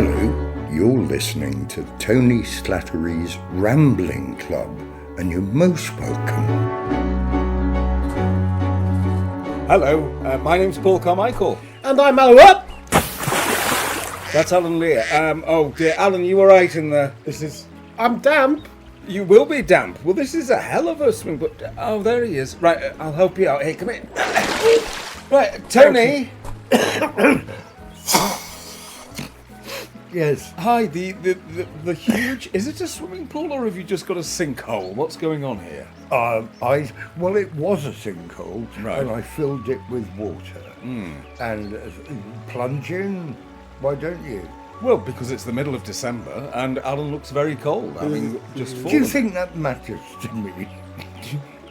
Hello, you're listening to Tony Slattery's Rambling Club, and you're most welcome. Hello, my name's Paul Carmichael. And I'm Alan. That's Alan Lear. Oh dear, Alan, you all right in there? I'm damp. You will be damp. Well, this is a hell of a swing, but... Oh, there he is. Right, I'll help you out. Here, come in. Right, Tony. Yes. Hi, the huge... Is it a swimming pool or have you just got a sinkhole? What's going on here? Well, it was a sinkhole, Right. and I filled it with water. And plunge in, why don't you? Well, because it's the middle of December and Alan looks very cold. I mean, just Do you fallen. think that matters to me?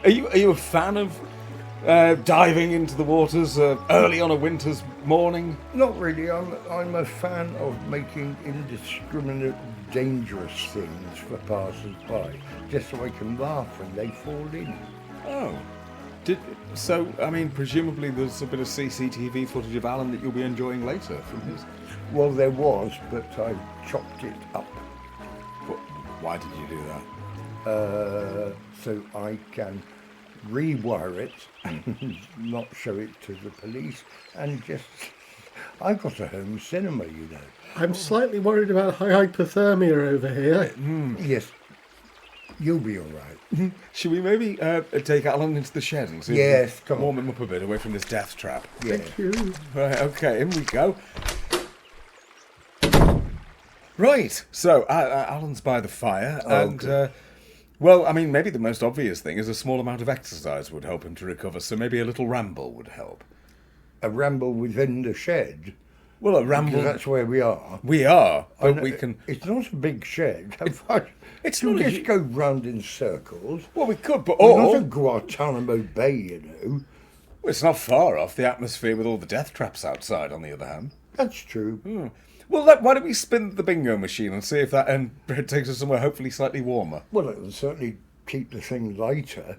Are you a fan of diving into the waters early on a winter's morning? Not really. I'm a fan of making indiscriminate, dangerous things for passers-by, just so I can laugh when they fall in. Oh. I mean, presumably there's a bit of CCTV footage of Alan that you'll be enjoying later from his... Well, there was, but I chopped it up. Why did you do that? So I can rewire it and not show it to the police, and just... I've got a home cinema, you know. I'm slightly worried about hypothermia over here. Yes, you'll be all right. Should we maybe take Alan into the shed and see if Yes, we come can on. warm him up a bit away from this death trap? Yeah. Thank you. Right, okay, in we go. Right, so Alan's by the fire, and, good. well, I mean, maybe the most obvious thing is a small amount of exercise would help him to recover, so maybe a little ramble would help. A ramble within the shed, Well, a ramble... because that's where we are. We are, I but know- we can... It's not a big shed. it's We'll not a just hu- go round in circles. Well, we could, but... We're Or... not at Guantanamo Bay, you know. Well, it's not far off the atmosphere with all the death traps outside, on the other hand. That's true. Well, why don't we spin the bingo machine and see if that takes us somewhere hopefully slightly warmer? Well, it'll certainly keep the thing lighter.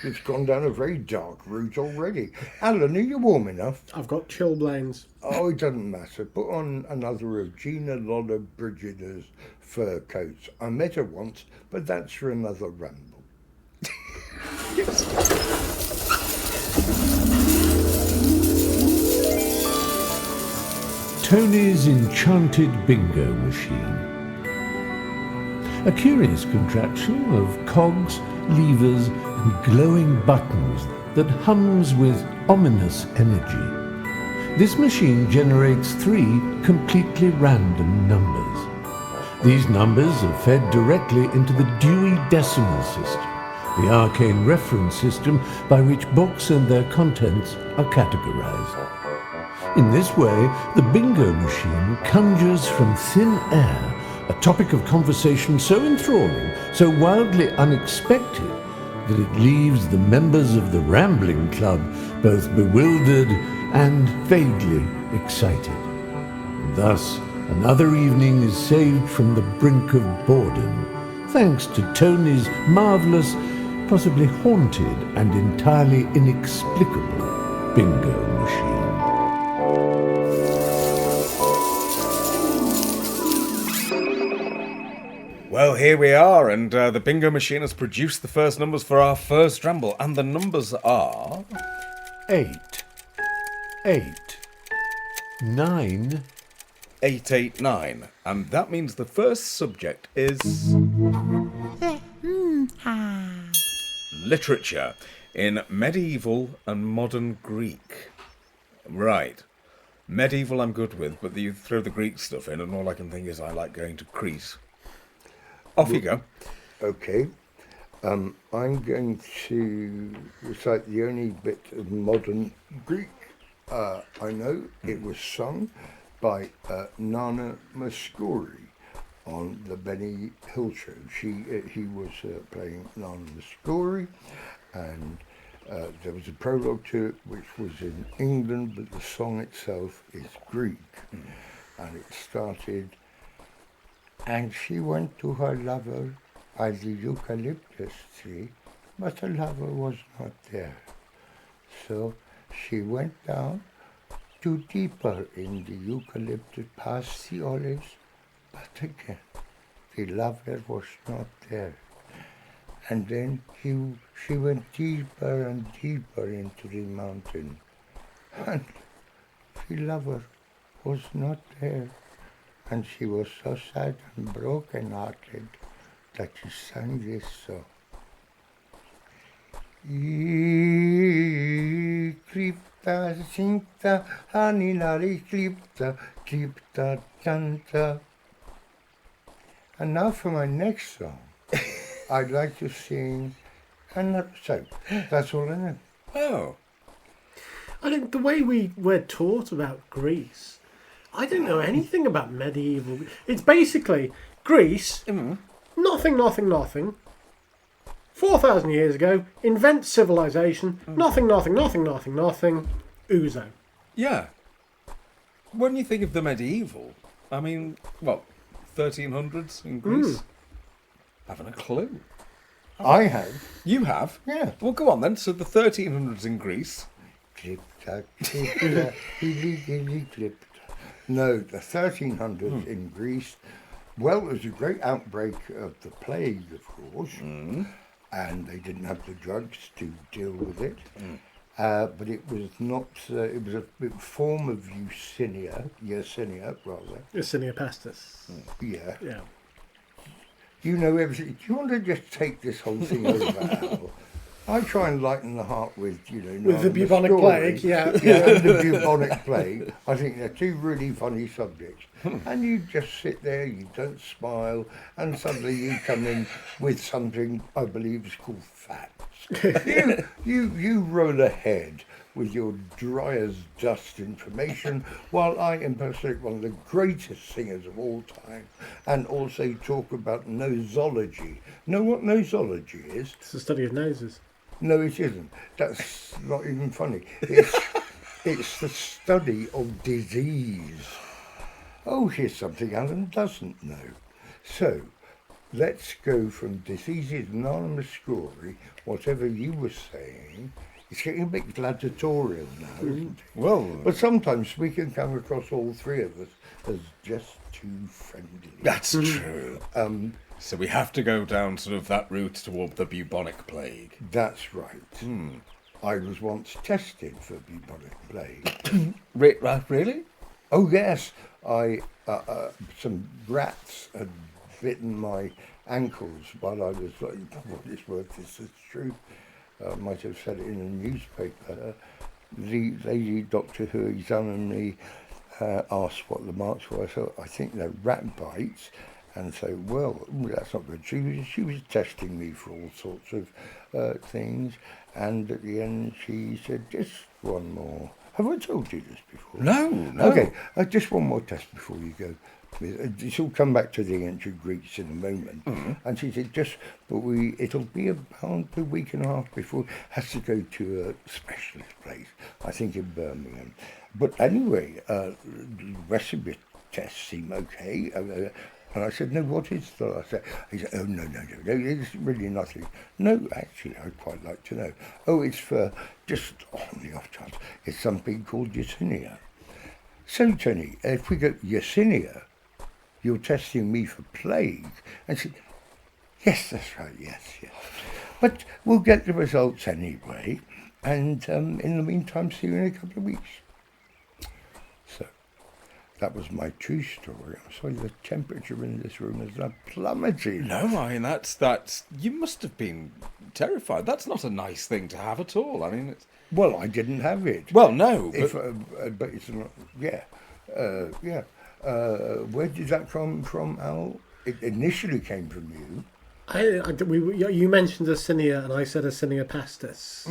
It's gone down a very dark route already. Alan, are you warm enough? I've got chilblains. Oh, it doesn't matter. Put on another of Gina Lola Brigida's fur coats. I met her once, but that's for another ramble. Tony's enchanted bingo machine. A curious contraption of cogs, levers and glowing buttons that hums with ominous energy. This machine generates 3 completely random numbers. These numbers are fed directly into the Dewey Decimal System, the arcane reference system by which books and their contents are categorized. In this way, the bingo machine conjures from thin air a topic of conversation so enthralling, so wildly unexpected, that it leaves the members of the Rambling Club both bewildered and vaguely excited. And thus, another evening is saved from the brink of boredom, thanks to Tony's marvellous, possibly haunted and entirely inexplicable bingo machine. Well, here we are, and the bingo machine has produced the first numbers for our first ramble, and the numbers are... 8, 9, 889, and that means the first subject is... literature in medieval and modern Greek. Right. Medieval I'm good with, but you throw the Greek stuff in, and all I can think is I like going to Crete. Off you go. Okay. I'm going to recite the only bit of modern Greek I know. It was sung by Nana Muscuri on the Benny Hill show. He was playing Nana Muscuri, and there was a prologue to it which was in England, but the song itself is Greek. And it started... And she went to her lover by the eucalyptus tree, but the lover was not there. So she went down to deeper in the eucalyptus past the olives, but again the lover was not there. And then she went deeper and deeper into the mountain, and the lover was not there. And she was so sad and broken-hearted that she sang this song. Kripta, sinkta, haninari, kripta, tanta. And now for my next song, I'd like to sing another song. That's all I know. Oh. I think the way we're taught about Greece, I don't know anything about medieval. It's basically Greece, nothing. 4,000 years ago, invent civilization, nothing, ouzo. Yeah. When you think of the medieval, I mean, 1300s in Greece? Haven't a clue. I have. You have? Yeah. Well, go on then. So the 1300s in Greece. No, the 1300s in Greece. Well, there was a great outbreak of the plague, of course, and they didn't have the drugs to deal with it. But it was not. It was a form of Yersinia, rather. Yersinia pestis. Yeah. Yeah. You know everything. Do you want to just take this whole thing over, Al? I try and lighten the heart with, with the bubonic plague, yeah. And the bubonic plague. I think they're two really funny subjects. And you just sit there, you don't smile, and suddenly you come in with something I believe is called facts. You roll ahead with your dry as dust information while I impersonate one of the greatest singers of all time and also talk about nosology. Know what nosology is? It's the study of noses. No, it isn't. That's not even funny. It's the study of disease. Oh, here's something Alan doesn't know. So, let's go from diseases, anonymous story, whatever you were saying. It's getting a bit gladiatorial now, isn't it? Well, But sometimes we can come across all three of us as just too friendly. that's true. So we have to go down sort of that route toward the bubonic plague. That's right. I was once tested for bubonic plague. Really? Oh yes, some rats had bitten my ankles while I was like, what is worth this is true. I might have said it in a newspaper. The lady doctor who examined me asked what the marks were. So I think they're rat bites. And so, well, that's not good. She was testing me for all sorts of things. And at the end, she said, just one more. Have I told you this before? No. Okay, just one more test before you go. She'll come back to the ancient Greeks in a moment. And she said, it'll be about a week and a half before it has to go to a specialist place, I think in Birmingham. But anyway, the rest of your tests seem okay. And I said, no, what is that? He said, oh, no, it's really nothing. No, actually, I'd quite like to know. Oh, it's for, just on the off chance, it's something called Yersinia. So, Tony, if we go Yersinia, you're testing me for plague. And she said, yes, that's right, yes. But we'll get the results anyway. And in the meantime, see you in a couple of weeks. So, that was my true story. I'm sorry, the temperature in this room has not plummeted. No, I mean, that's you must have been terrified. That's not a nice thing to have at all. I mean, it's... Well, I didn't have it. Well, no, but it's not, where did that come from, Al? It initially came from you. You mentioned Yersinia, and I said Yersinia pestis.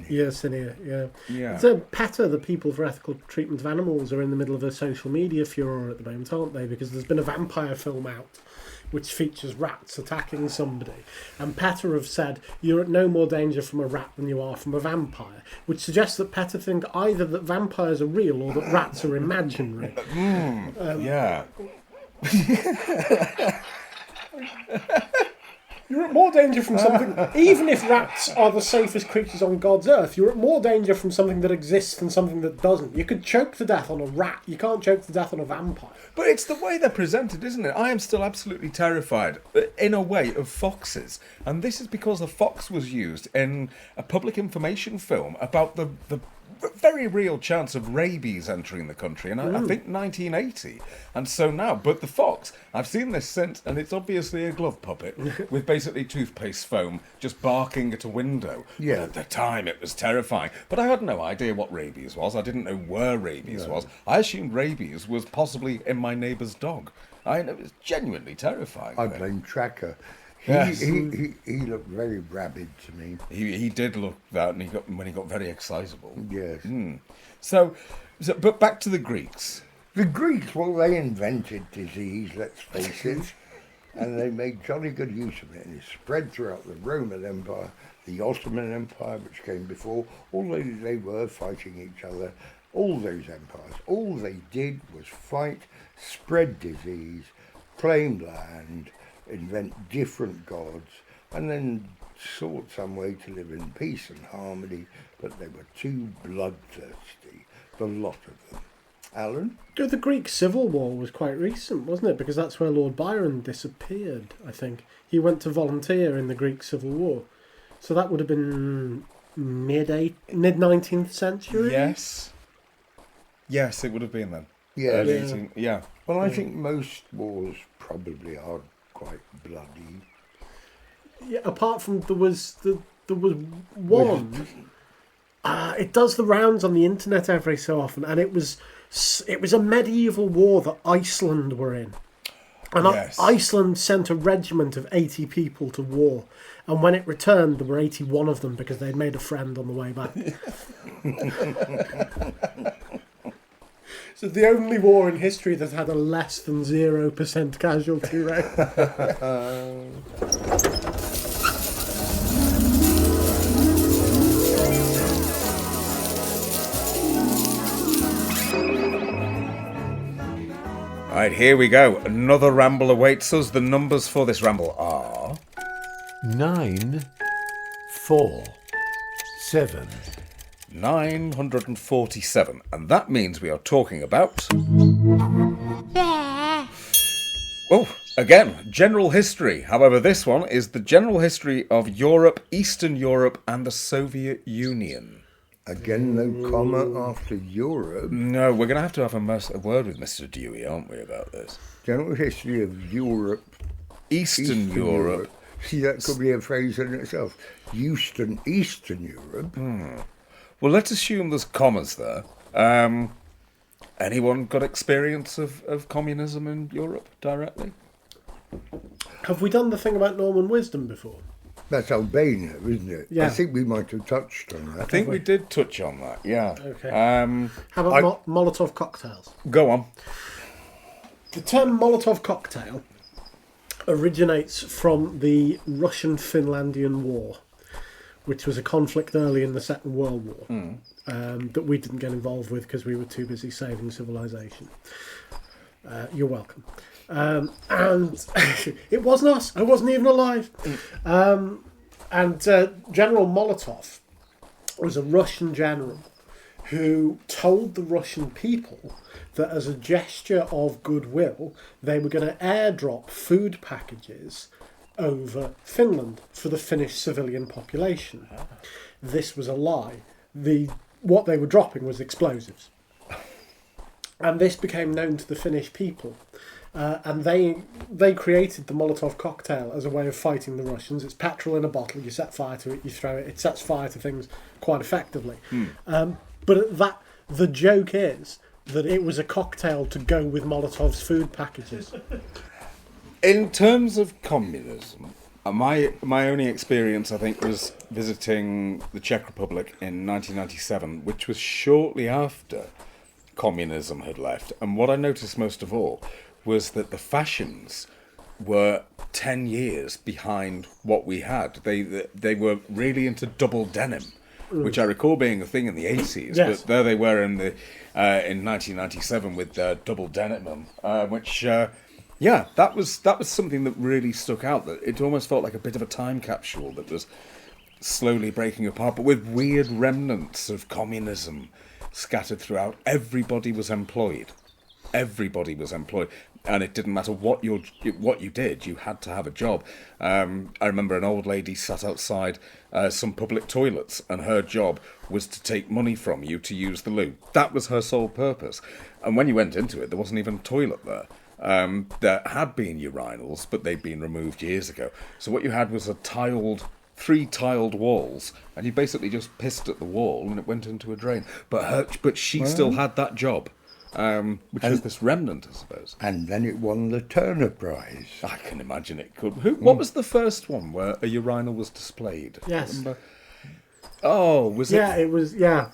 Yersinia. Yeah. So PETA, the People for Ethical Treatment of Animals, are in the middle of a social media furor at the moment, aren't they? Because there's been a vampire film out which features rats attacking somebody. And PETA have said you're at no more danger from a rat than you are from a vampire, which suggests that PETA think either that vampires are real or that rats are imaginary. Yeah. You're at more danger from something... Even if rats are the safest creatures on God's earth, you're at more danger from something that exists than something that doesn't. You could choke to death on a rat. You can't choke to death on a vampire. But it's the way they're presented, isn't it? I am still absolutely terrified, in a way, of foxes. And this is because a fox was used in a public information film about the very real chance of rabies entering the country in, I think, 1980. And so now, but the fox, I've seen this since, and it's obviously a glove puppet with basically toothpaste foam just barking at a window. Yeah. But at the time, it was terrifying. But I had no idea what rabies was. I didn't know where rabies was. I assumed rabies was possibly in my neighbour's dog. It was genuinely terrifying. I blame Tracker. Yes. He looked very rabid to me. He did look that, and when he got very excitable. Yes. So, but back to the Greeks. The Greeks, well, they invented disease, let's face it, and they made jolly good use of it, and it spread throughout the Roman Empire, the Ottoman Empire, which came before, although they were fighting each other, all those empires, all they did was fight, spread disease, claim land, invent different gods, and then sought some way to live in peace and harmony, but they were too bloodthirsty, the lot of them. Alan? The Greek Civil War was quite recent, wasn't it? Because that's where Lord Byron disappeared, I think. He went to volunteer in the Greek Civil War. So that would have been mid-19th century? Yes, it would have been then. Yeah. Yeah. Well, I think most wars probably are quite bloody. Yeah, apart from there was one. It does the rounds on the internet every so often, and it was a medieval war that Iceland were in. And yes. Iceland sent a regiment of 80 people to war, and when it returned, there were 81 of them because they'd made a friend on the way back. So the only war in history that had a less than 0% casualty rate. Right, here we go. Another ramble awaits us. The numbers for this ramble are 9, 4, 7. 947, and that means we are talking about... Oh, again, general history. However, this one is the general history of Europe, Eastern Europe, and the Soviet Union. Again, no comma after Europe. No, we're going to have a word with Mr. Dewey, aren't we, about this? General history of Europe. Eastern Europe. See, that could be a phrase in itself. Eastern Europe. Well, let's assume there's commas there. Anyone got experience of communism in Europe directly? Have we done the thing about Norman wisdom before? That's Albania, isn't it? Yeah. I think we might have touched on that. I think we did touch on that, yeah. Okay. How about Molotov cocktails? Go on. The term Molotov cocktail originates from the Russian-Finlandian War, which was a conflict early in the Second World War that we didn't get involved with because we were too busy saving civilization. You're welcome. And it wasn't us. I wasn't even alive. And General Molotov was a Russian general who told the Russian people that as a gesture of goodwill, they were going to airdrop food packages over Finland for the Finnish civilian population. This was a lie. What they were dropping was explosives. And this became known to the Finnish people. And they created the Molotov cocktail as a way of fighting the Russians. It's petrol in a bottle, you set fire to it, you throw it, it sets fire to things quite effectively. But the joke is that it was a cocktail to go with Molotov's food packages. In terms of communism, my only experience, I think, was visiting the Czech Republic in 1997, which was shortly after communism had left. And what I noticed most of all was that the fashions were 10 years behind what we had. They were really into double denim, which I recall being a thing in the 80s. Yes. But there they were in 1997 with double denim, which Yeah, that was something that really stuck out. That it almost felt like a bit of a time capsule that was slowly breaking apart, but with weird remnants of communism scattered throughout. Everybody was employed. Everybody was employed, and it didn't matter what you did. You had to have a job. I remember an old lady sat outside some public toilets, and her job was to take money from you to use the loo. That was her sole purpose. And when you went into it, there wasn't even a toilet there. There had been urinals, but they'd been removed years ago. So what you had was three tiled walls, and you basically just pissed at the wall, and it went into a drain. But she still had that job, which was this remnant, I suppose. And then it won the Turner Prize. I can imagine it could. What was the first one where a urinal was displayed? Yes. Remember? Oh, was it? Yeah, it was. Yeah.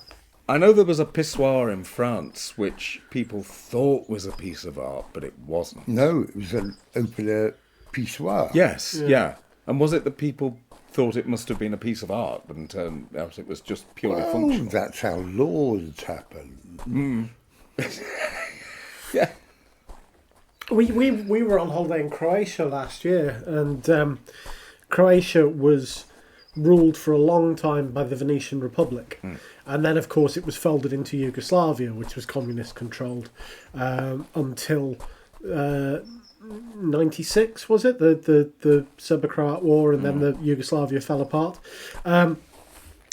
I know there was a pissoir in France which people thought was a piece of art, but it wasn't. No, it was an open-air pissoir. Yes, yeah. And was it that people thought it must have been a piece of art and turned out it was just purely functional? That's how laws happen. Yeah. We were on holiday in Croatia last year, and Croatia was ruled for a long time by the Venetian Republic. And then, of course, it was folded into Yugoslavia, which was communist-controlled, until 96, was it? The Serbo-Croat War, and then the Yugoslavia fell apart. And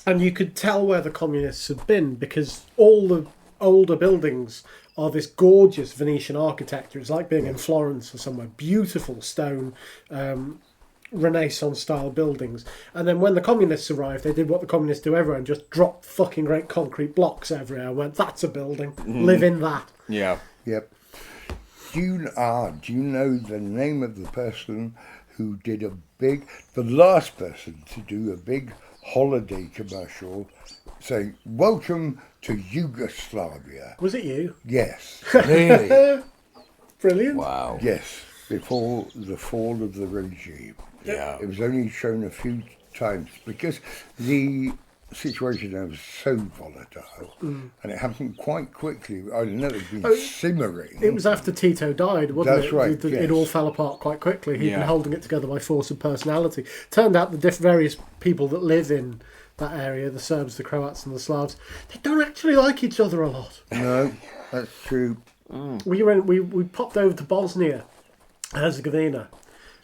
you could tell where the communists had been, because all the older buildings are this gorgeous Venetian architecture. It's like being in Florence or somewhere. Beautiful stone, Renaissance-style buildings. And then when the communists arrived, they did what the communists do everywhere and just dropped fucking great concrete blocks everywhere and went, that's a building. Live in that. Yeah. Yep. Do you know the name of the person who did the last person to do a big holiday commercial saying, welcome to Yugoslavia? Was it you? Yes. Really? Brilliant. Wow. Yes. Before the fall of the regime. Yeah. It was only shown a few times because the situation there was so volatile and it happened quite quickly. I know it's been simmering. It was after Tito died, wasn't it? That's right, It yes. all fell apart quite quickly. He'd been Yeah. holding it together by force of personality. Turned out the various people that live in that area, the Serbs, the Croats and the Slavs, they don't actually like each other a lot. No, that's true. We popped over to Bosnia Herzegovina,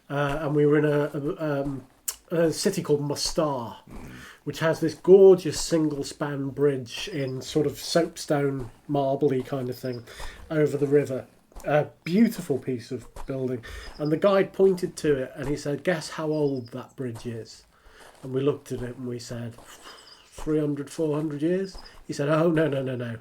and we were in a city called Mostar, which has this gorgeous single-span bridge in sort of soapstone, marble-y kind of thing over the river. A beautiful piece of building. And the guide pointed to it and he said, guess how old that bridge is? And we looked at it and we said, 300, 400 years? He said, oh, no.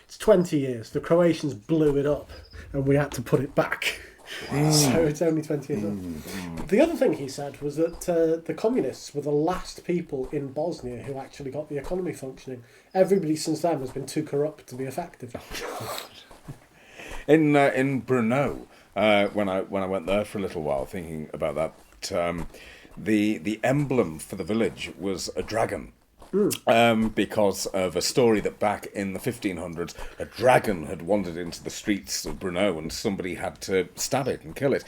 It's 20 years. The Croatians blew it up and we had to put it back. So it's only 20 years old. The other thing he said was that the communists were the last people in Bosnia who actually got the economy functioning. Everybody since then has been too corrupt to be effective. In Brno, when I went there for a little while, thinking about that, the emblem for the village was a dragon. Because of a story that back in the 1500s, a dragon had wandered into the streets of Brno and somebody had to stab it and kill it.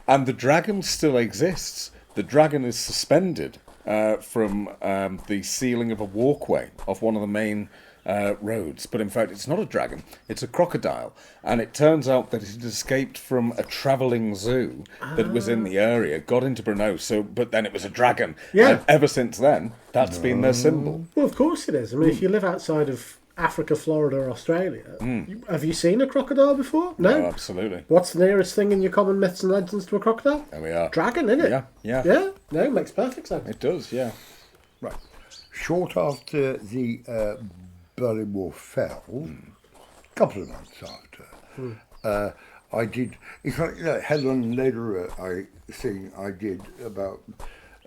And the dragon still exists. The dragon is suspended from the ceiling of a walkway off one of the main roads. But in fact, it's not a dragon, it's a crocodile. And it turns out that it had escaped from a travelling zoo that was in the area, got into Brno, but then it was a dragon. Yeah. And ever since then, that's been their symbol. Well, of course it is. I mean, if you live outside of Africa, Florida, or Australia, have you seen a crocodile before? No? Oh, absolutely. What's the nearest thing in your common myths and legends to a crocodile? There we are. Dragon, isn't it? Yeah. Yeah? No, it makes perfect sense. It does, yeah. Right. Short after the Berlin Wall fell, a couple of months after, I did, it's like that Helen Lederer thing I did about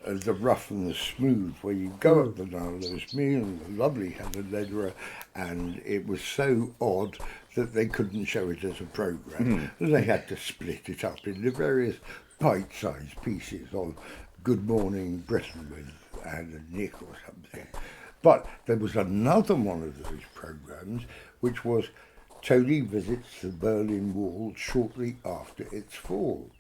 the rough and the smooth, where you go up the Nile. There was me and the lovely Helen Lederer, and it was so odd that they couldn't show it as a programme. They had to split it up into various bite-sized pieces on Good Morning Britain with Anne and Nick or something. But there was another one of those programmes which was Tony visits the Berlin Wall shortly after its fall.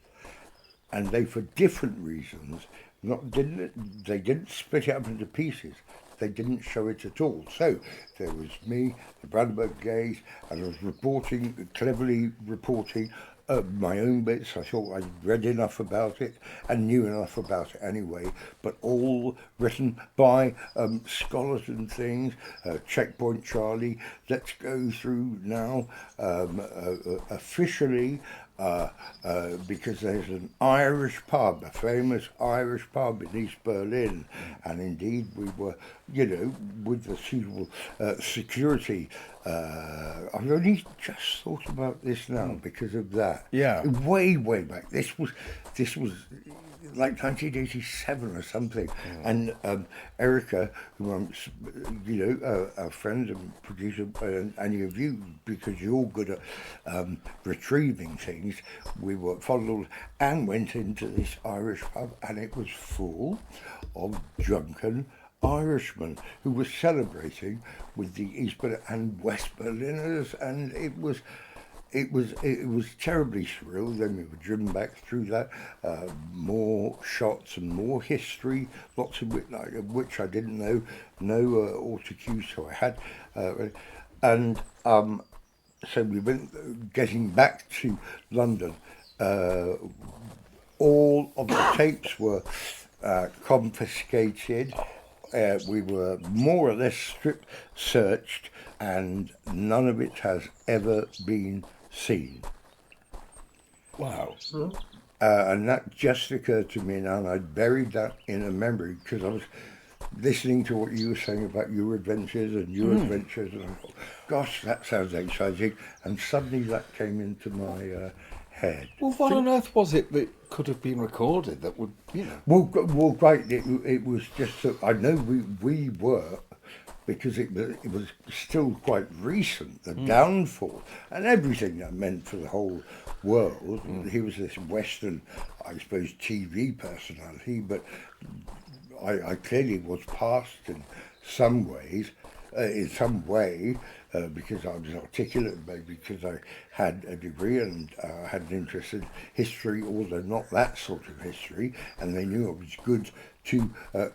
And they, for different reasons, they didn't split it up into pieces. They didn't show it at all. So there was me, the Brandenburg Gaze, and I was cleverly reporting my own bits. I thought I'd read enough about it and knew enough about it anyway, but all written by scholars and things. Checkpoint Charlie, let's go through now officially, because there's an Irish pub, a famous Irish pub in East Berlin, and indeed we were, with the suitable security. I've only just thought about this now because of that. Yeah. Way back. This was like 1987 or something. And Erica, who I'm, a friend and producer, and any of you, because you're good at retrieving things, we were followed and went into this Irish pub, and it was full of drunken Irishmen who were celebrating with the East Berlin and West Berliners, and it was terribly surreal. Then we were driven back through that, more shots and more history, lots of which I didn't know, autocue, so I had, and so we went, getting back to London, all of the tapes were confiscated. We were more or less strip searched, and none of it has ever been seen. Wow. And that just occurred to me now, and I buried that in a memory because I was listening to what you were saying about your adventures and your adventures, and I thought, gosh, that sounds exciting, and suddenly that came into my head. Well, what on earth was it that could have been recorded that would, Well, right, it was just that I know we were, because it was still quite recent, the downfall, and everything that meant for the whole world. He was this Western, I suppose, TV personality, but I clearly was past in some ways, in some way, because I was articulate, maybe because I had a degree and had an interest in history, although not that sort of history, and they knew I was good to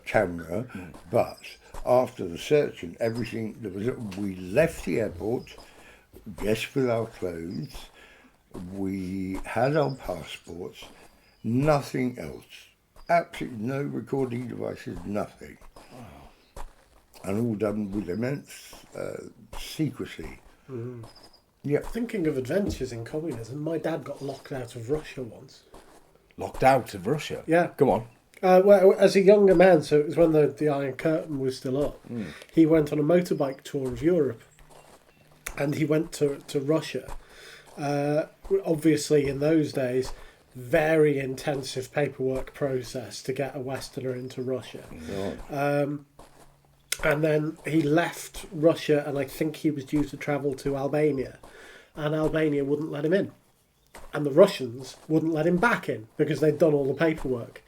camera. But after the search and everything, we left the airport, yes, with our clothes, we had our passports, nothing else, absolutely no recording devices, nothing. And all done with immense secrecy. Yeah. Thinking of adventures in communism, my dad got locked out of Russia once. Locked out of Russia? Yeah. Come on. Well, as a younger man, so it was when the Iron Curtain was still up, he went on a motorbike tour of Europe, and he went to Russia. Obviously, in those days, very intensive paperwork process to get a Westerner into Russia. And then he left Russia, and I think he was due to travel to Albania, and Albania wouldn't let him in. And the Russians wouldn't let him back in because they'd done all the paperwork.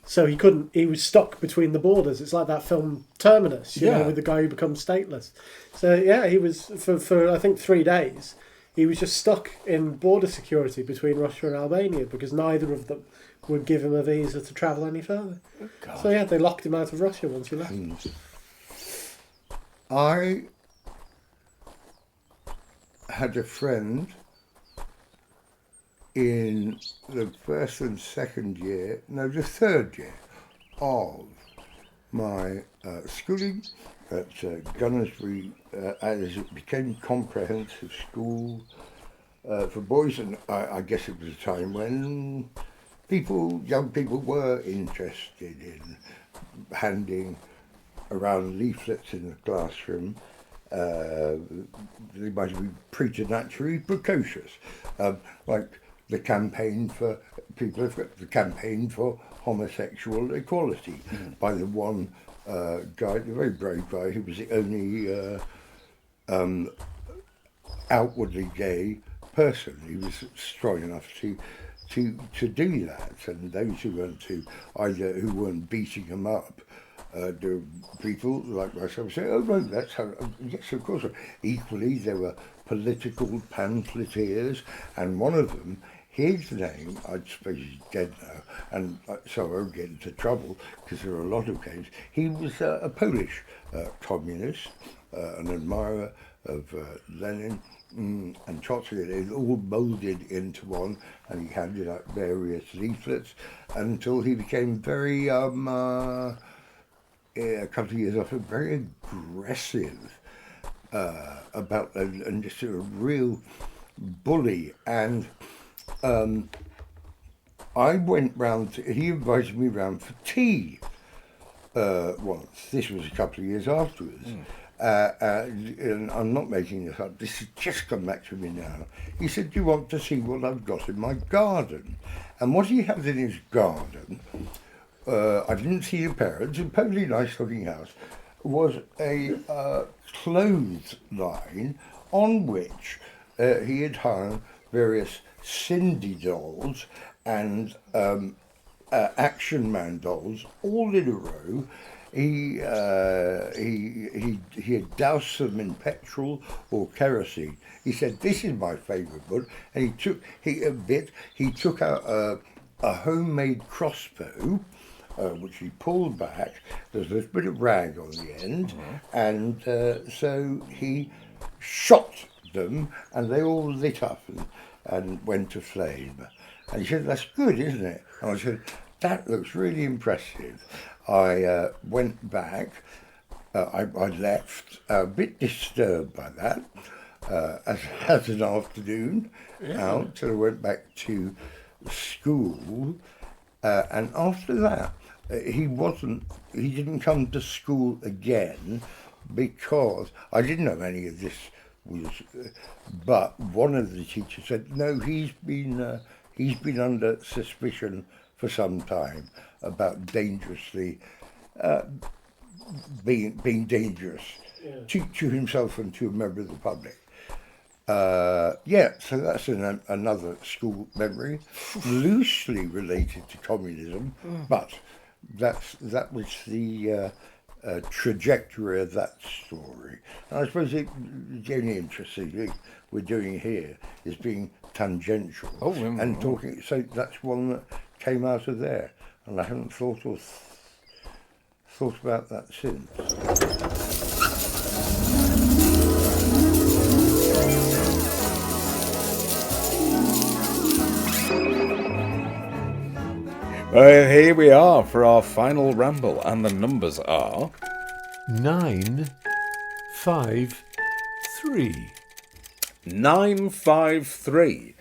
So he couldn't, he was stuck between the borders. It's like that film Terminus, you know, with the guy who becomes stateless. So yeah, he was, for I think 3 days, he was just stuck in border security between Russia and Albania because neither of them would give him a visa to travel any further. So yeah, they locked him out of Russia once he left. I had a friend in the first and second year, no, the third year of my schooling at Gunnersbury, as it became comprehensive school for boys, and I guess it was a time when young people were interested in handing around leaflets in the classroom. They might be preternaturally precocious, like the campaign for the campaign for homosexual equality by the one guy, the very brave guy, who was the only outwardly gay person. He was strong enough to do that, and those who weren't beating him up There were people like myself say, "Oh no, that's how." Yes, of course. Equally, there were political pamphleteers, and one of them, his name, I suppose he's dead now, and so I won't get into trouble because there are a lot of games. He was a Polish communist, an admirer of Lenin and Trotsky. It all moulded into one, and he handed out various leaflets until he became very, a couple of years after, very aggressive about and just a real bully. And I went round. He invited me round for tea once. This was a couple of years afterwards. And I'm not making this up. This has just come back to me now. He said, "Do you want to see what I've got in my garden?" And what he had in his garden, I didn't see the parents, a totally nice-looking house, was a clothesline on which he had hung various Cindy dolls and Action Man dolls, all in a row. He had doused them in petrol or kerosene. He said, "This is my favourite book," and he took out a homemade crossbow, which he pulled back. There's a little bit of rag on the end, and so he shot them, and they all lit up and went to flame. And he said, "That's good, isn't it?" And I said, "That looks really impressive." I went back. I left a bit disturbed by that as an afternoon out. So I went back to school, and after that, he didn't come to school again because I didn't know any of this was. But one of the teachers said, "No, he's been under suspicion for some time about dangerously being dangerous to himself and to a member of the public." So that's another school memory, loosely related to communism, but that was the trajectory of that story. And I suppose the only interesting thing we're doing here is being tangential and talking. So that's one that came out of there, and I haven't thought about that since. Here we are for our final ramble, and the numbers are 9, 5, 3. 953.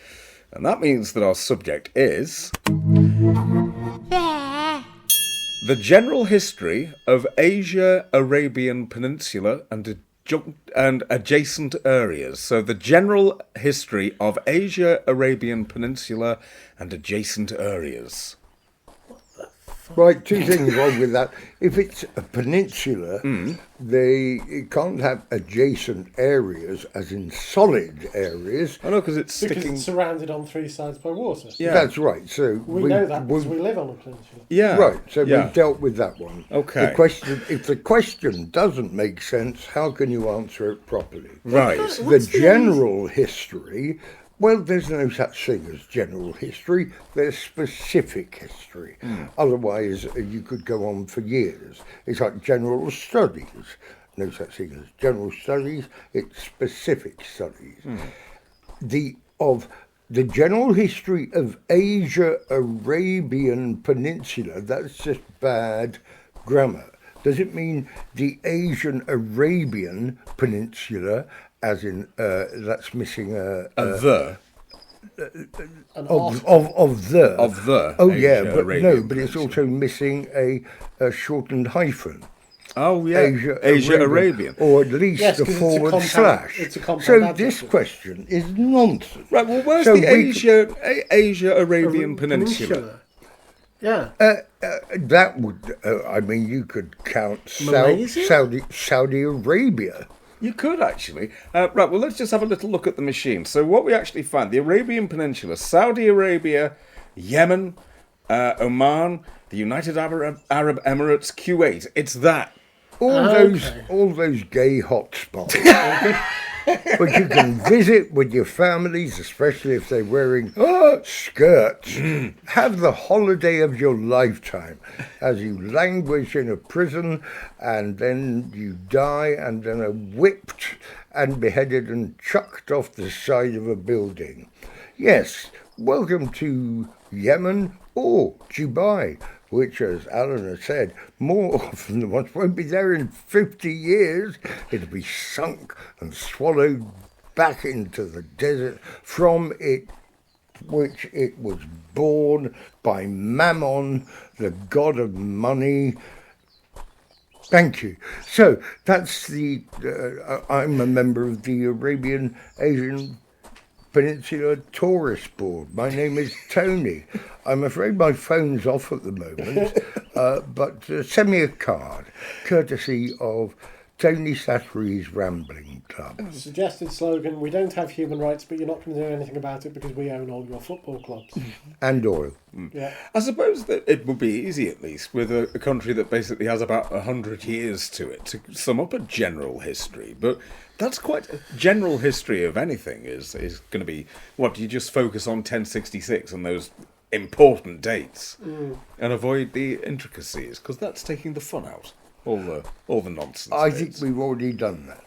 And that means that our subject is the general history of Asia-Arabian Peninsula and adjacent areas. So the general history of Asia-Arabian Peninsula and adjacent areas. Right, two things wrong with that. If it's a peninsula, it can't have adjacent areas, as in solid areas. I know, because it's surrounded on three sides by water. Yeah. That's right. So we know that because we live on a peninsula. Yeah. Right, so we've dealt with that one. Okay. If the question doesn't make sense, how can you answer it properly? Right. The general history... Well, there's no such thing as general history. There's specific history. Otherwise, you could go on for years. It's like general studies. No such thing as general studies. It's specific studies. The general history of Asia-Arabian Peninsula, that's just bad grammar. Does it mean the Asian-Arabian Peninsula, as in that's missing of the. Oh yeah, but it's also missing a shortened hyphen. Oh yeah, Asia-Arabian, or at least a forward slash. It's a compound so adjective. This question is nonsense. Right. Well, where's the Asia-Arabian Peninsula? Yeah. That would. I mean, you could count Saudi Arabia. You could actually. Right, well, let's just have a little look at the machine. So what we actually find, the Arabian Peninsula, Saudi Arabia, Yemen, Oman, the United Arab Emirates, Kuwait. It's that. All those gay hotspots. But you can visit with your families, especially if they're wearing skirts. Have the holiday of your lifetime as you languish in a prison and then you die and then are whipped and beheaded and chucked off the side of a building. Yes, welcome to Yemen or Dubai, which, as Alan has said, more often than once won't be there in 50 years. It'll be sunk and swallowed back into the desert from which it was born by Mammon, the god of money. Thank you. So that's I'm a member of the Asian Peninsula Tourist Board. My name is Tony. I'm afraid my phone's off at the moment, but send me a card, courtesy of Tony Slattery's Rambling Club. Suggested slogan: we don't have human rights, but you're not going to do anything about it because we own all your football clubs. And oil. Yeah. I suppose that it would be easy, at least, with a country that basically has about 100 years to it, to sum up a general history. But that's quite a general history of anything is going to be, what, you just focus on 1066 and those important dates and avoid the intricacies, because that's taking the fun out. All the nonsense. I think we've already done that.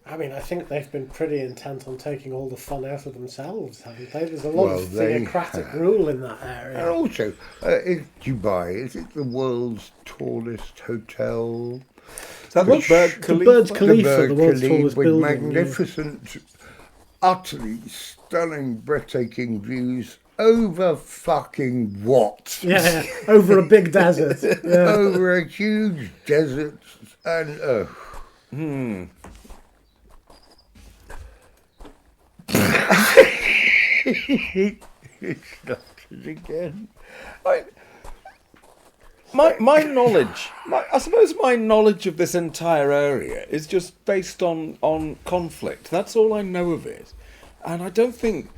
I mean, I think they've been pretty intent on taking all the fun out of themselves, haven't they? There's a lot of theocratic rule in that area. And also, is Dubai, is it the world's tallest hotel? Is that the Burj Khalifa? The Burj Khalifa, the world's tallest with building. magnificent, utterly stunning, breathtaking views over fucking what? Yeah, over a big desert. Yeah. Over a huge desert and It started again. My knowledge, I suppose my knowledge of this entire area is just based on conflict. That's all I know of it. And I don't think,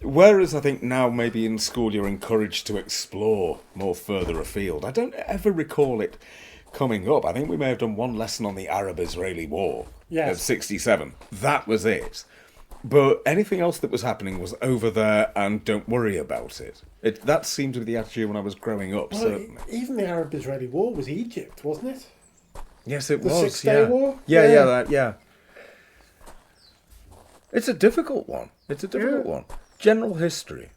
whereas I think now maybe in school you're encouraged to explore more further afield, I don't ever recall it coming up. I think we may have done one lesson on the Arab-Israeli War of 67. That was it. But anything else that was happening was over there and don't worry about it. That seemed to be the attitude when I was growing up, Well, certainly. even the Arab-Israeli War was Egypt, wasn't it? Yes, it The was. 6-Day War? Yeah. It's a difficult one. One. General history.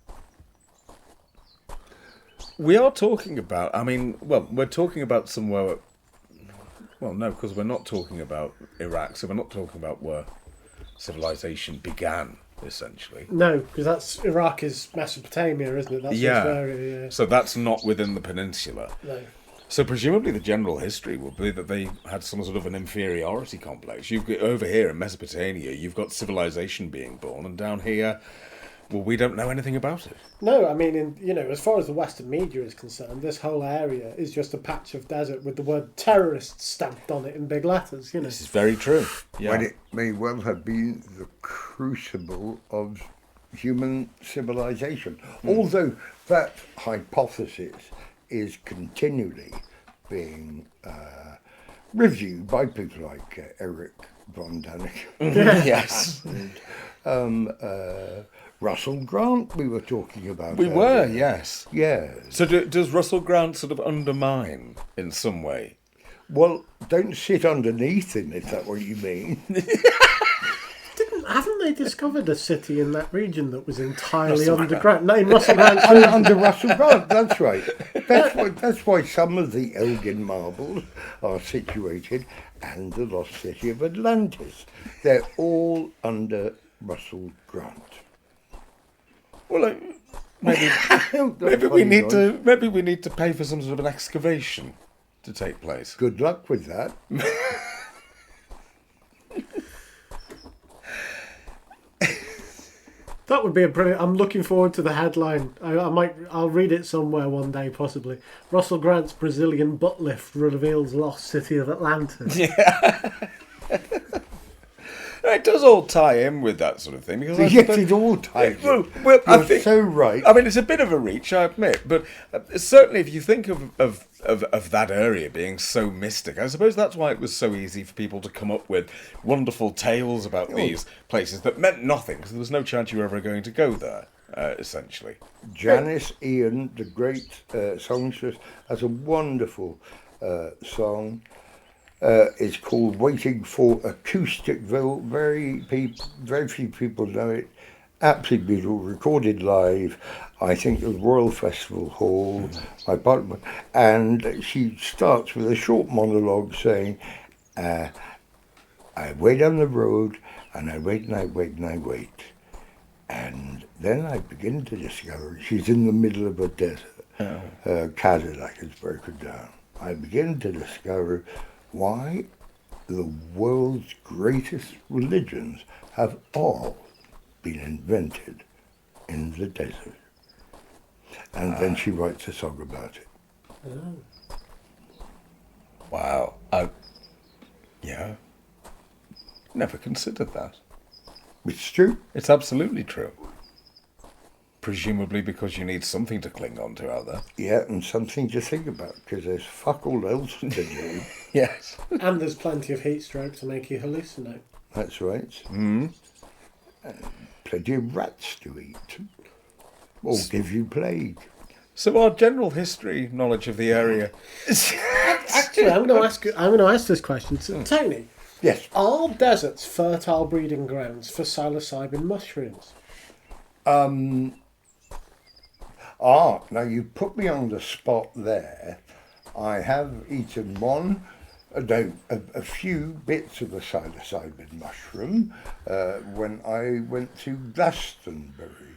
We are talking about, we're talking about somewhere, well, no, because we're not talking about Iraq, so we're not talking about where civilization began, essentially. No, because Iraq is Mesopotamia, isn't it? That's its area, yeah. So that's not within the peninsula. No. So presumably the general history would be that they had some sort of an inferiority complex. You've got, over here in Mesopotamia, you've got civilization being born, and down here, well, we don't know anything about it. No, I mean, as far as the Western media is concerned, this whole area is just a patch of desert with the word terrorists stamped on it in big letters, This is very true. Yeah. When it may well have been the crucible of human civilization. Although that hypothesis is continually being reviewed by people like Eric von Däniken. Yes. And, Russell Grant, we were talking about. We were, yes. Yes. So does Russell Grant sort of undermine in some way? Well, don't sit underneath him, if that's what you mean. Haven't they discovered a city in that region that was entirely underground? No, Russell Grant. Under Russell Grant, that's right. That's why some of the Elgin marbles are situated and the lost city of Atlantis. They're all under Russell Grant. Well, maybe we need to pay for some sort of an excavation to take place. Good luck with that. That would be a brilliant. I'm looking forward to the headline. I'll read it somewhere one day, possibly. Russell Grant's Brazilian butt lift reveals lost city of Atlantis. Yeah. it does all tie in with that sort of thing. Because I Yes, suppose- it all ties in. Well, I You're think so right. I mean, it's a bit of a reach, I admit, but certainly if you think of that area being so mystic, I suppose that's why it was so easy for people to come up with wonderful tales about these places that meant nothing, because there was no chance you were ever going to go there, essentially. Janice Ian, the great songstress, has a wonderful song. It's called "Waiting for Acousticville." Very few people know it. Absolutely beautiful, recorded live. I think at the Royal Festival Hall, my partner, and she starts with a short monologue saying, "I wait on the road, and I wait and I wait and I wait." And then I begin to discover she's in the middle of a desert. Her Cadillac is broken down. I begin to discover why the world's greatest religions have all been invented in the desert. And then she writes a song about it. Wow. Yeah. Never considered that. It's true. It's absolutely true. Presumably because you need something to cling on to out there. Yeah, and something to think about, because there's fuck all else to do. Yes. And there's plenty of heat stroke to make you hallucinate. That's right. Plenty of rats to eat. Or give you plague. So our general history knowledge of the area is... Actually, I'm going to ask this question. So, Tony, Yes. are deserts fertile breeding grounds for psilocybin mushrooms? Now you put me on the spot there. I have eaten a few bits of a psilocybin mushroom when I went to Glastonbury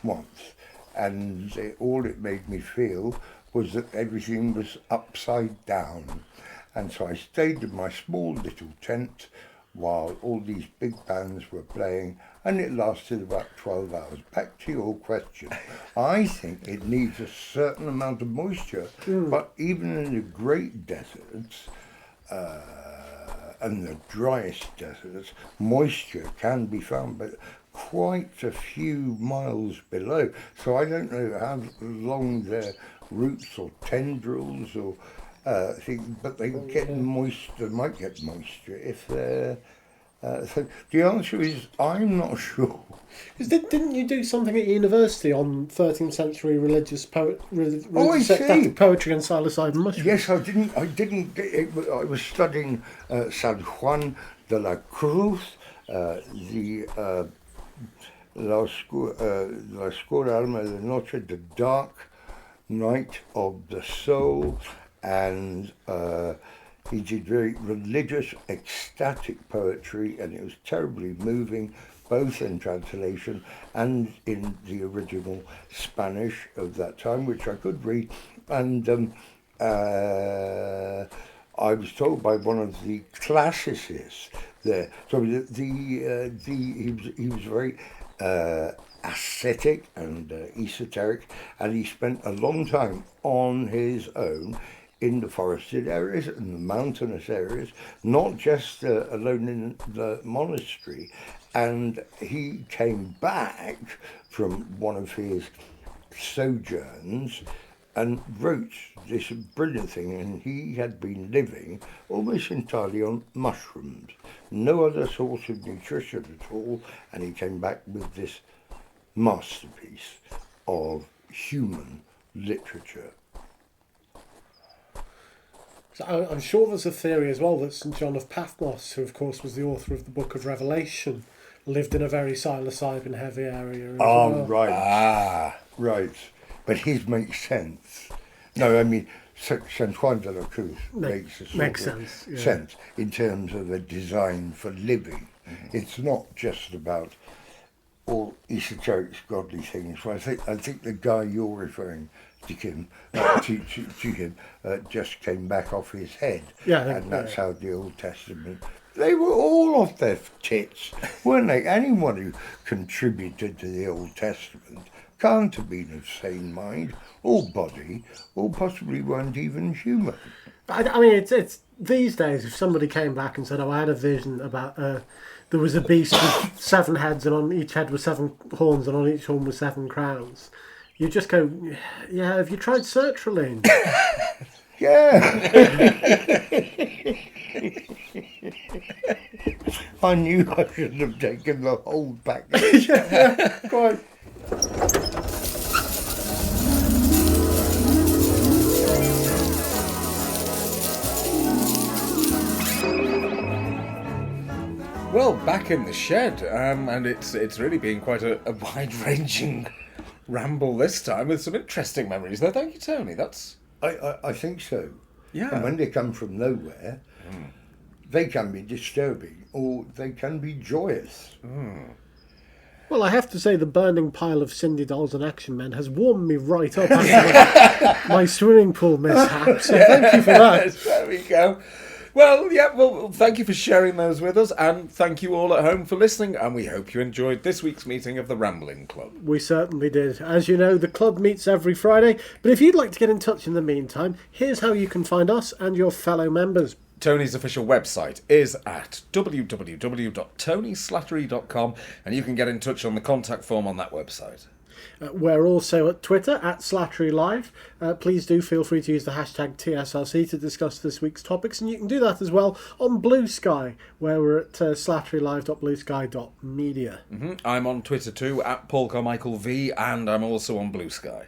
once, and all it made me feel was that everything was upside down, and so I stayed in my small little tent while all these big bands were playing, and it lasted about 12 hours. Back to your question, I think it needs a certain amount of moisture, but even in the great deserts and the driest deserts, moisture can be found, but quite a few miles below. So I don't know how long their roots or tendrils or but they get moisture. They might get moisture if they're. So the answer is I'm not sure. Because didn't you do something at university on 13th century religious poetry and psilocybin mushrooms? Yes, I didn't get it. I was studying San Juan de la Cruz, the La Oscura Alma de Noche, the dark night of the soul, and he did very religious, ecstatic poetry, and it was terribly moving, both in translation and in the original Spanish of that time, which I could read. And I was told by one of the classicists there. So he was very ascetic and esoteric, and he spent a long time on his own in the forested areas and the mountainous areas, not just alone in the monastery. And he came back from one of his sojourns and wrote this brilliant thing, and he had been living almost entirely on mushrooms, no other source of nutrition at all, and he came back with this masterpiece of human literature. So I'm sure there's a theory as well that St. John of Patmos, who of course was the author of the Book of Revelation, lived in a very psilocybin heavy area as well. Right. Right. But his makes sense. No, I mean, St. Juan de la Cruz makes sense in terms of a design for living. Mm-hmm. It's not just about all esoteric, godly things. I think the guy you're referring to him, just came back off his head. And that's how the Old Testament... They were all off their tits, weren't they? Anyone who contributed to the Old Testament can't have been of sane mind or body, or possibly weren't even human. I mean, it's these days, if somebody came back and said, I had a vision about the there was a beast with 7 heads, and on each head were 7 horns, and on each horn were 7 crowns. You just go, yeah, have you tried sertraline? Yeah. I knew I should have taken the whole package. Yeah, quite. Well, back in the shed, and it's really been quite a wide-ranging ramble this time with some interesting memories. Though, thank you, Tony. That's I think so. Yeah. And when they come from nowhere, they can be disturbing or they can be joyous. Well, I have to say the burning pile of Cindy dolls and action men has warmed me right up after my swimming pool mishap. So thank you for that. There we go. Well, yeah, well, thank you for sharing those with us, and thank you all at home for listening, and we hope you enjoyed this week's meeting of the Rambling Club. We certainly did. As you know, the club meets every Friday, but if you'd like to get in touch in the meantime, here's how you can find us and your fellow members. Tony's official website is at www.tonyslattery.com, and you can get in touch on the contact form on that website. We're also at Twitter, at Slattery Live. Please do feel free to use the hashtag TSLC to discuss this week's topics, and you can do that as well on Blue Sky, where we're at slatterylive.bluesky.media. I'm on Twitter too, at Paul Carmichael V, and I'm also on Blue Sky.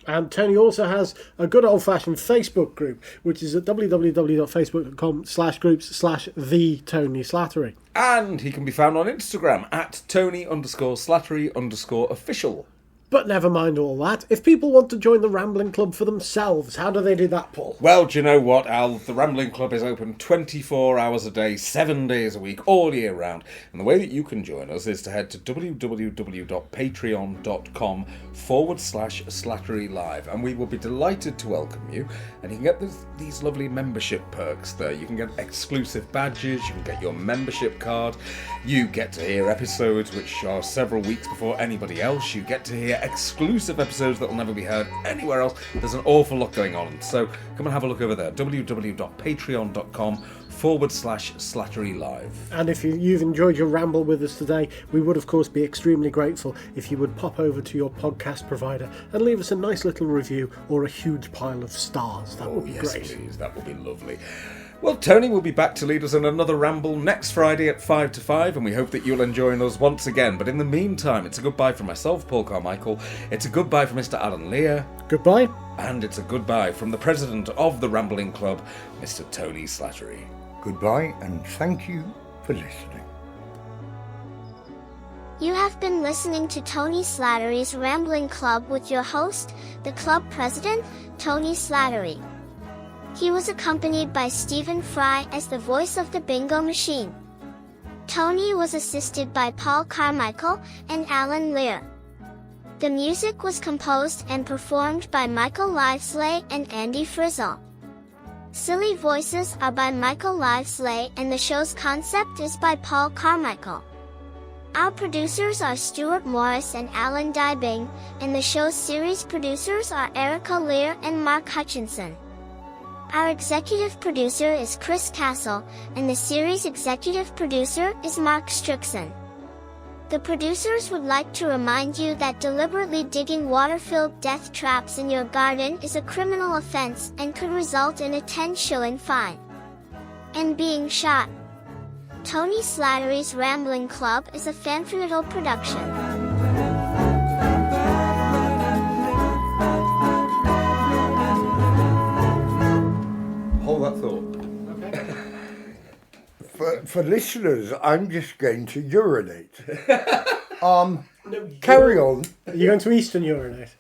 And Tony also has a good old-fashioned Facebook group, which is at www.facebook.com/groups/the-Tony-Slattery. And he can be found on Instagram at Tony_Slattery_official. But never mind all that. If people want to join the Rambling Club for themselves, how do they do that, Paul? Well, do you know what, Al? The Rambling Club is open 24 hours a day, 7 days a week, all year round. And the way that you can join us is to head to www.patreon.com/Slattery Live. And we will be delighted to welcome you. And you can get these lovely membership perks there. You can get exclusive badges, you can get your membership card, you get to hear episodes which are several weeks before anybody else, you get to hear exclusive episodes that will never be heard anywhere else. There's an awful lot going on, so come and have a look over there, www.patreon.com/Slattery Live. And if you've enjoyed your ramble with us today, we would of course be extremely grateful if you would pop over to your podcast provider and leave us a nice little review or a huge pile of stars. That would be great. Please, that would be lovely. Well, Tony will be back to lead us on another ramble next Friday at 5 to 5, and we hope that you'll join us once again. But in the meantime, it's a goodbye from myself, Paul Carmichael. It's a goodbye from Mr. Alan Lear. Goodbye. And it's a goodbye from the president of the Rambling Club, Mr. Tony Slattery. Goodbye, and thank you for listening. You have been listening to Tony Slattery's Rambling Club with your host, the club president, Tony Slattery. He was accompanied by Stephen Fry as the voice of the bingo machine. Tony was assisted by Paul Carmichael and Alan Lear. The music was composed and performed by Michael Livesley and Andy Frizzle. Silly voices are by Michael Livesley, and the show's concept is by Paul Carmichael. Our producers are Stuart Morris and Alan Dybing, and the show's series producers are Erica Lear and Mark Hutchinson. Our executive producer is Chris Castle, and the series executive producer is Mark Strickson. The producers would like to remind you that deliberately digging water-filled death traps in your garden is a criminal offense and could result in a 10-shilling fine. And being shot. Tony Slattery's Rambling Club is a Fanfredo production. Hold that thought. For listeners, I'm just going to urinate. Carry on. Are you going to Eastern urinate?